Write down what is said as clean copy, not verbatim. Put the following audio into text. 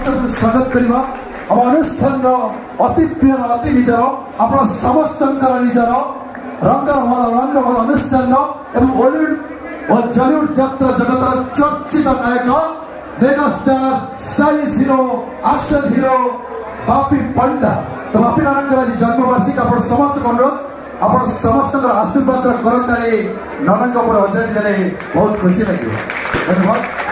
मंच स्वागत करवा हम अनुष्ठान अति प्रिय अति निजर आप समस्त निजर रंग अनुष्ठान एवं बॉलीवुड और जॉलीवुड यात्रा जगत चर्चित नायक मेगास्टार स्टाइलिश हिरो एक्शन हिरो बापी पंडा। तो बापी नाना जन्मवार्षिक आप समस्त अनुरोध आप समस्त आशीर्वाद करताली नाना अजाड़ी देने बहुत खुशी लगे। धन्यवाद।